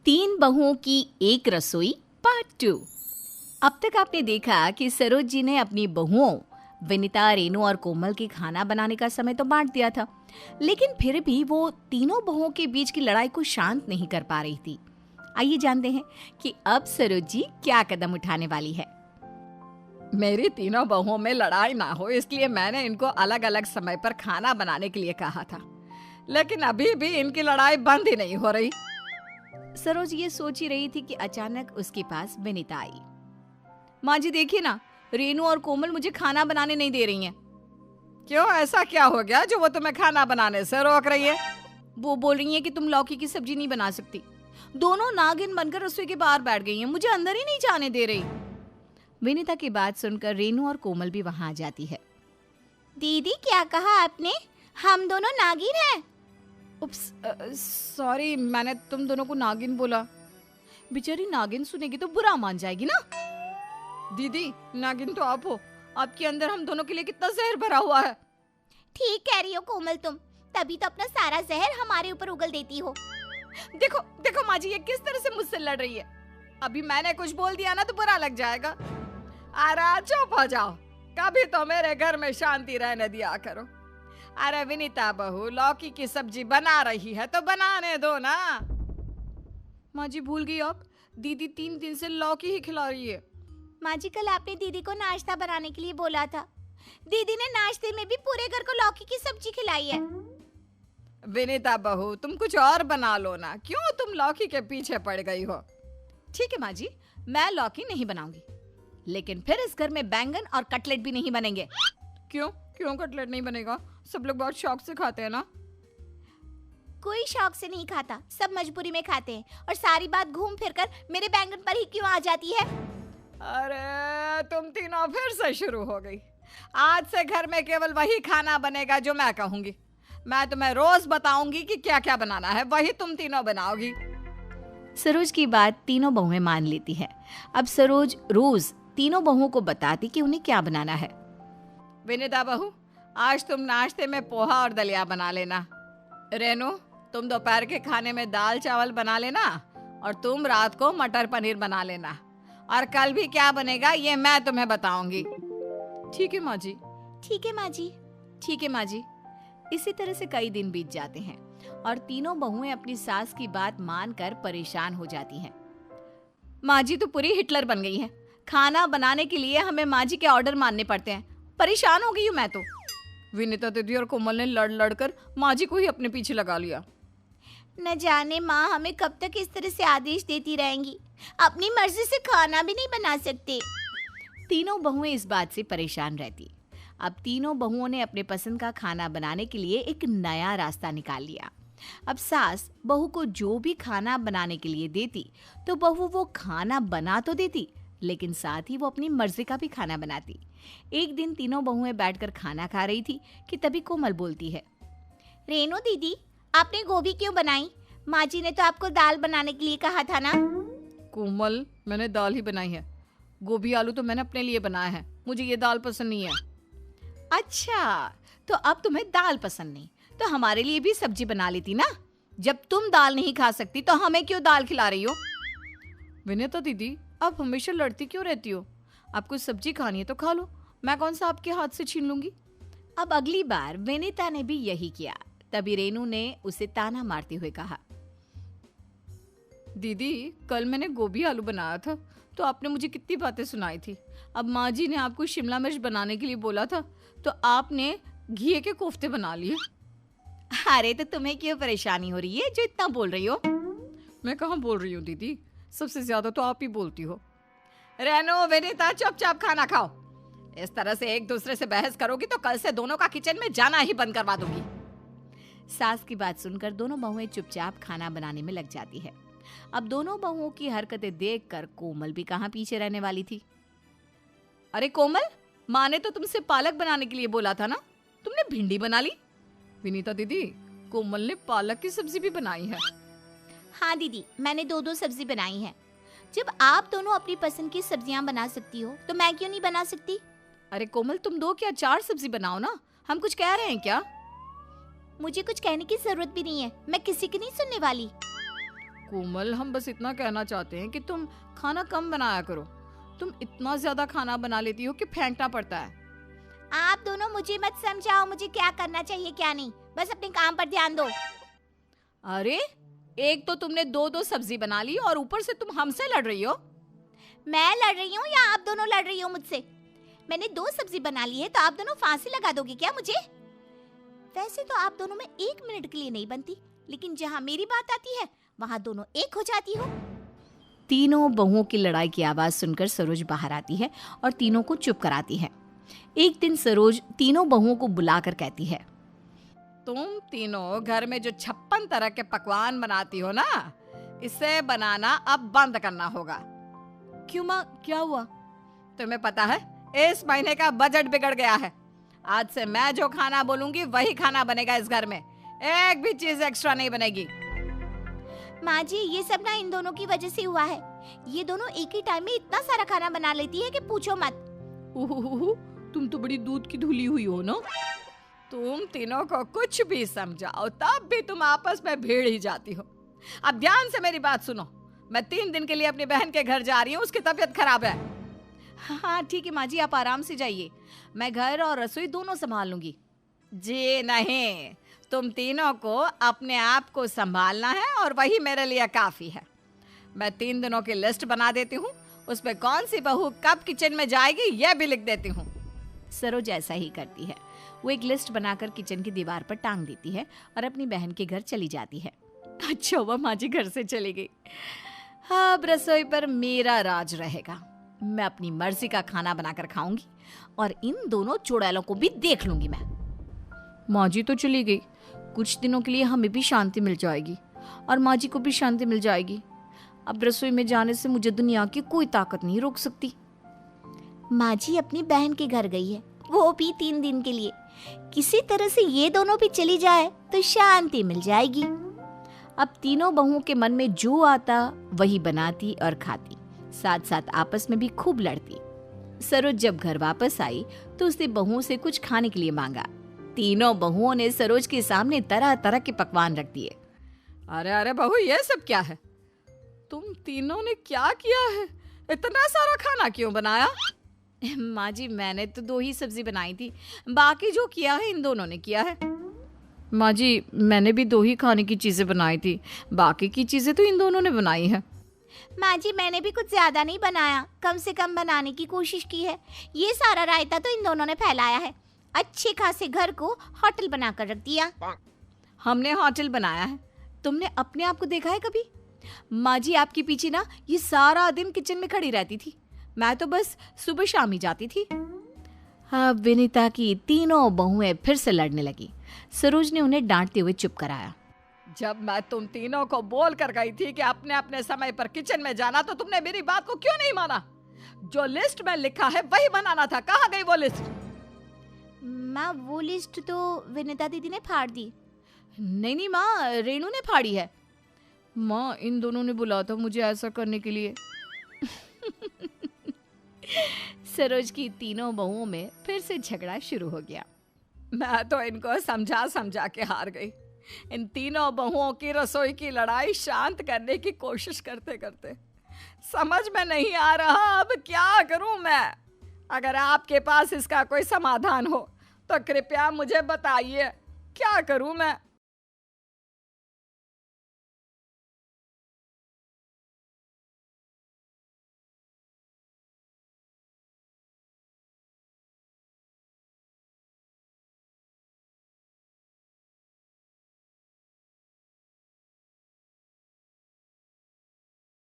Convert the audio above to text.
तीन बहुओं की एक रसोई पार्ट 2। अब तक आपने देखा कि सरोज जी ने अपनी बहुओं विनीता, रेनू और कोमल के खाना बनाने का समय तो बांट दिया था, लेकिन फिर भी वो तीनों बहुओं के बीच की लड़ाई को शांत नहीं कर पा रही थी। आइए जानते हैं कि अब सरोज जी क्या कदम उठाने वाली है। मेरी तीनों बहुओं में लड़ाई ना हो इसलिए मैंने इनको अलग अलग समय पर खाना बनाने के लिए कहा था, लेकिन अभी भी इनकी लड़ाई बंद ही नहीं हो रही। सरोज ये सोच ही रही थी कि अचानक उसके पास विनीता आई। माँ जी देखिए ना, रेनू और कोमल मुझे खाना बनाने नहीं दे रही हैं। क्यों, ऐसा क्या हो गया जो वो तुम्हें खाना बनाने से रोक रही है? वो बोल रही हैं कि तुम लौकी की सब्जी नहीं बना सकती। दोनों नागिन बनकर रसोई के बाहर बैठ गई हैं, मुझे अंदर ही नहीं जाने दे रही। विनीता की बात सुनकर रेनू और कोमल भी वहां आ जाती है। दीदी क्या कहा आपने? हम दोनों नागिन हैं। उप्स, सॉरी, मैंने तुम दोनों को नागिन बोला। बेचारी नागिन सुनेगी तो बुरा मान जाएगी ना। दीदी, नागिन तो आप हो, आपके अंदर हम दोनों के लिए कितना जहर भरा हुआ है। ठीक कह रही हो कोमल तुम, तभी तो अपना सारा जहर हमारे ऊपर उगल देती हो। देखो देखो माँ जी, ये किस तरह से मुझसे लड़ रही है। अभी मैंने कुछ बोल दिया ना तो बुरा लग जाएगा। अरे चुप हो जाओ, कभी तो मेरे घर में शांति रहने दिया करो। अरे विनीता बहू लौकी की सब्जी बना रही है तो बनाने दो ना। माँ जी भूल गई आप, दीदी 3 दिन से लौकी ही खिला रही है। माँ जी कल आपने दीदी को नाश्ता बनाने के लिए बोला था, दीदी ने नाश्ते में भी पूरे घर को लौकी की सब्जी खिलाई है। विनीता बहू तुम कुछ और बना लो ना, क्यों तुम लौकी के पीछे पड़ गई हो? ठीक है माँ जी, मैं लौकी नहीं बनाऊंगी, लेकिन फिर इस घर में बैंगन और कटलेट भी नहीं बनेंगे। क्यों क्यों कटलेट नहीं बनेगा? सब लोग बहुत शौक से खाते हैं ना। कोई शौक से नहीं खाता, सब मजबूरी में खाते हैं। और सारी बात घूम फिर कर मेरे बैंगन पर ही क्यों आ जाती है? अरे तुम तीनों फिर से शुरू हो गई। आज से घर में केवल वही खाना बनेगा जो मैं कहूंगी। मैं तुम्हें रोज बताऊंगी कि क्या क्या बनाना है, वही तुम तीनों बनाओगी। सरोज की बात तीनों बहुएं मान लेती है। अब सरोज रोज तीनों बहुओं को बताती कि उन्हें क्या बनाना है। विनीता बहू, आज तुम नाश्ते में पोहा और दलिया बना लेना। रेनू, तुम दोपहर के खाने में दाल चावल बना लेना, और तुम रात को मटर पनीर बना लेना। और कल भी क्या बनेगा ये मैं तुम्हें बताऊंगी। ठीक है माँ जी। ठीक है माँ जी। ठीक है माँ जी। इसी तरह से कई दिन बीत जाते हैं और तीनों बहुएं अपनी सास की बात मानकर परेशान हो जाती हैं। माँ जी तो पूरी हिटलर बन गई हैं। खाना बनाने के लिए हमें माँ जी के ऑर्डर मानने पड़ते हैं। परेशान हो गई हूँ मैं तो। विनीता दीदी और कोमल ने लड़ लड़ कर माँ जी को ही अपने पीछे लगा लिया। न जाने माँ हमें कब तक इस तरह से आदेश देती रहेंगी, अपनी मर्जी से खाना भी नहीं बना सकते। तीनों बहुएं इस बात से परेशान रहती। अब तीनों बहुओं ने अपने पसंद का खाना बनाने के लिए एक नया रास्ता निकाल लिया। अब सास बहू को जो भी खाना बनाने के लिए देती तो बहू वो खाना बना तो देती, लेकिन साथ ही वो अपनी मर्जी का भी खाना बनाती। एक दिन तीनों बहुएं बैठकर खाना खा रही थी कि तभी कोमल बोलती है, रेनू दीदी आपने गोभी क्यों बनाई? माँ जी ने तो आपको दाल बनाने के लिए कहा था ना। कोमल, मैंने दाल ही बनाई है। गोभी आलू तो मैंने अपने लिए बनाया है, मुझे ये दाल पसंद नहीं है। अच्छा, तो अब तुम्हें दाल पसंद नहीं तो हमारे लिए भी सब्जी बना लेती ना। जब तुम दाल नहीं खा सकती तो हमें क्यों दाल खिला रही हो? विनीता दीदी, आप हमेशा लड़ती क्यों रहती हो? आपको सब्जी खानी है तो खा लो, मैं कौन सा आपके हाथ से छीन लूंगी। अब अगली बार विनीता ने भी यही किया। तभी रेनू ने उसे ताना मारते हुए कहा, दीदी कल मैंने गोभी आलू बनाया था तो आपने मुझे कितनी बातें सुनाई थी। अब माँ जी ने आपको शिमला मिर्च बनाने के लिए बोला था तो आपने घी के कोफ्ते बना लिए। अरे तो तुम्हें क्यों परेशानी हो रही है जो इतना बोल रही हो? मैं कहाँ बोल रही हूँ दीदी, सबसे ज्यादा तो आप ही बोलती हो। रेनू, विनीता चुपचाप खाना खाओ। इस तरह से एक दूसरे से बहस करोगी तो कल से दोनों का किचन में जाना ही बंद करवा दूंगी। सास की बात सुनकर दोनों बहुएं चुपचाप खाना बनाने में लग जाती है। अब दोनों बहुओं की हरकतें देखकर कोमल भी कहाँ पीछे रहने वाली थी। अरे कोमल, माँ ने तो तुमसे पालक बनाने के लिए बोला था ना, तुमने भिंडी बना ली। विनीता दीदी, कोमल ने पालक की सब्जी भी बनाई है। हाँ दीदी, मैंने 2-2 सब्जी बनाई है। जब आप दोनों अपनी पसंद की सब्जियां बना सकती हो तो मैं क्यों नहीं बना सकती? अरे कोमल, तुम 2 क्या 4 सब्जी बनाओ ना, हम कुछ कह रहे हैं क्या? मुझे कुछ कहने की जरूरत भी नहीं है, मैं किसी की नहीं सुनने वाली। कोमल, हम बस इतना कहना चाहते हैं कि तुम खाना कम बनाया करो। तुम इतना ज्यादा खाना बना लेती हो कि फेंकना पड़ता है। आप दोनों मुझे मत समझाओ मुझे क्या करना चाहिए क्या नहीं, बस अपने काम पर ध्यान दो। अरे, एक तो तुमने 2-2 सब्जी बना ली और ऊपर से तुम हमसे लड़ रही हो। मैं लड़ रही हूँ या आप दोनों लड़ रही हो मुझसे? मैंने 2 सब्जी बना ली है तो आप दोनों फांसी लगा दोगे क्या मुझे? वैसे तो आप दोनों में 1 मिनट के लिए नहीं बनती, लेकिन जहाँ मेरी बात आती है वहाँ दोनों एक हो जाती हो। तीनों बहुओं की लड़ाई की आवाज सुनकर सरोज बाहर आती है और तीनों को चुप कराती है। एक दिन सरोज तीनों बहुओं को बुलाकर कहती है, तुम तीनों घर में जो 56 तरह के पकवान बनाती हो ना, इसे बनाना अब बंद करना होगा। क्यों माँ, क्या हुआ? तुम्हें पता है इस महीने का बजट बिगड़ गया है। आज से मैं जो खाना बोलूंगी वही खाना बनेगा इस घर में, एक भी चीज एक्स्ट्रा नहीं बनेगी। माँ जी, ये सब ना इन दोनों की वजह से हुआ है। ये दोनों एक ही टाइम में इतना सारा खाना बना लेती है कि पूछो मत। ओहो, तुम तो बड़ी दूध की धुली हुई हो ना। तुम तीनों को कुछ भी समझाओ तब भी तुम आपस में भिड़ ही जाती हो। अब ध्यान से मेरी बात सुनो, मैं 3 दिन के लिए अपनी बहन के घर जा रही हूँ, उसकी तबीयत खराब है। हाँ ठीक है माँ जी, आप आराम से जाइए, मैं घर और रसोई दोनों संभाल लूंगी। जी नहीं, तुम तीनों को अपने आप को संभालना है और वही मेरे लिए काफी है। मैं 3 दिनों की लिस्ट बना देती हूँ, उसमें कौन सी बहू कब किचन में जाएगी यह भी लिख देती हूँ। सरोज ऐसा ही करती है। वो एक लिस्ट बनाकर किचन की दीवार पर टांग देती है और अपनी बहन के घर चली जाती है। अच्छा हुआ माँ जी घर से चली गई। हाँ, अब रसोई पर मेरा राज रहेगा। मैं अपनी मर्जी का खाना बनाकर खाऊंगी और इन दोनों चुड़ैलों को भी देख लूंगी मैं। माँ जी तो चली गई, कुछ दिनों के लिए हमें भी शांति मिल जाएगी और माँ जी को भी शांति मिल जाएगी। अब रसोई में जाने से मुझे दुनिया की कोई ताकत नहीं रोक सकती। माँ जी अपनी बहन के घर गई है, वो भी 3 दिन के लिए। किसी तरह से ये दोनों भी चली जाए तो शांति मिल जाएगी। अब तीनों बहुओं के मन में जो आता वही बनाती और खाती, साथ साथ आपस में भी खूब लड़ती। सरोज जब घर वापस आई तो उसने बहुओं से कुछ खाने के लिए मांगा। तीनों बहुओं ने सरोज के सामने तरह तरह के पकवान रख दिए। अरे अरे बहू, ये सब क्या है? तुम तीनों ने क्या किया है? इतना सारा खाना क्यों बनाया? माँ जी, मैंने तो 2 ही सब्जी बनाई थी, बाकी जो किया है इन दोनों ने किया है। माँ जी, मैंने भी 2 ही खाने की चीजें बनाई थी, बाकी की चीजें तो इन दोनों ने बनाई है। माँ जी, मैंने भी कुछ ज्यादा नहीं बनाया, कम से कम बनाने की कोशिश की है। ये सारा रायता तो इन दोनों ने फैलाया है। अच्छे खासे घर को होटल बनाकर रख दिया। हमने होटल बनाया है, तुमने अपने आप को देखा है कभी? माँ जी आपके पीछे ना ये सारा दिन किचन में खड़ी रहती थी, मैं तो बस सुबह शाम ही जाती थी। हाँ, विनीता की तीनों बहुएं फिर से लड़ने लगी। सरोज ने उन्हें डांटते हुए चुप कराया। जब मैं तुम तीनों को बोल कर गई थी कि अपने अपने समय पर किचन में जाना, तो तुमने मेरी बात को क्यों नहीं माना? जो लिस्ट में लिखा है वही बनाना था, कहाँ गई वो लिस्ट? माँ, वो लिस्ट तो विनीता दीदी ने फाड़ दी। नहीं नहीं माँ, रेणु ने फाड़ी है। माँ, इन दोनों ने बुलाया था मुझे ऐसा करने के लिए। सरोज की तीनों बहुओं में फिर से झगड़ा शुरू हो गया। मैं तो इनको समझा समझा के हार गई। इन तीनों बहुओं की रसोई की लड़ाई शांत करने की कोशिश करते करते समझ में नहीं आ रहा अब क्या करूं मैं। अगर आपके पास इसका कोई समाधान हो तो कृपया मुझे बताइए, क्या करूं मैं?